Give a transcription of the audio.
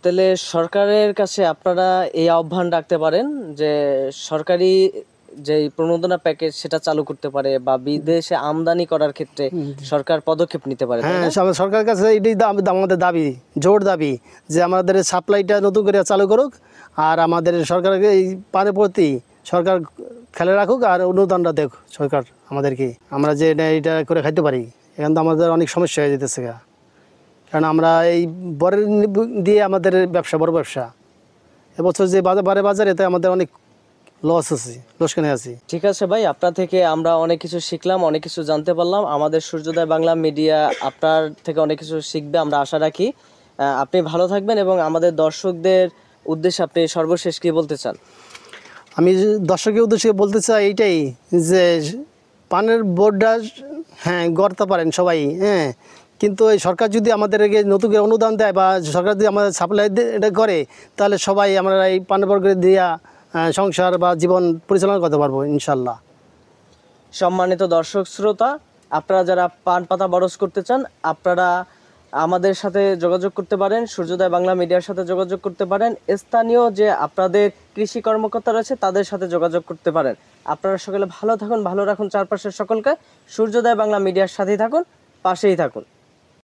তাহলে সরকারের কাছে আপনারা এই আহ্বান রাখতে পারেন যে সরকারি যে প্রণোদনা প্যাকেজ সেটা চালু করতে পারে বা বিদেশে আমদানি করার ক্ষেত্রে সরকার পদক্ষেপ নিতে পারে, তাই হ্যাঁ, না? সরকারের কাছে এটাই আমাদের দাবি, জোর দাবি যে আমাদের সাপ্লাইটা নতুন করে চালু করুক, আর আমাদের সরকারকে এই পানের প্রতি সরকার খেলে রাখুক, আর অনুদানটা দেখ সরকার আমাদেরকে, আমরা যে এটা করে খাইতে পারি। এখন তো আমাদের অনেক সমস্যা হয়ে যেতেছে, কারণ আমরা এই বরের দিয়ে আমাদের ব্যবসা, বড় ব্যবসা। এবছর যে বাজার এতে আমাদের অনেক লস আছে, লোকসানে আছি। ঠিক আছে ভাই, আপনার থেকে আমরা অনেক কিছু শিখলাম, অনেক কিছু জানতে পারলাম। আমাদের সূর্যোদয় বাংলা মিডিয়া আপনার থেকে অনেক কিছু শিখবে, আমরা আশা রাখি। আপনি ভালো থাকবেন এবং আমাদের দর্শকদের উদ্দেশ্যে আপনি সর্বশেষ কি বলতে চান? আমি দর্শকের উদ্দেশ্যে বলতে চাই এইটাই যে পানের বোর্ডটা হ্যাঁ গড়তে পারেন সবাই, হ্যাঁ, কিন্তু এই সরকার যদি আমাদেরকে নতুন করে অনুদান দেয় বা সরকার যদি আমাদের সাপ্লাই এটা করে, তাহলে সবাই আমরা এই পানের বোর্ড দিয়া সংসার বা জীবন পরিচালনা করতে পারবো ইনশাল্লাহ। সম্মানিত দর্শক শ্রোতা, আপনারা যারা পান পাতা বরজ করতে চান, আপনারা আমাদের সাথে যোগাযোগ করতে পারেন, সূর্যোদয় বাংলা মিডিয়ার সাথে যোগাযোগ করতে পারেন, স্থানীয় যে আপনাদের কৃষি কর্মকর্তা রয়েছে তাদের সাথে যোগাযোগ করতে পারেন। আপনারা সকলে ভালো থাকুন, ভালো রাখুন চারপাশের সকলকে। সূর্যোদয় বাংলা মিডিয়ার সাথেই থাকুন, পাশেই থাকুন।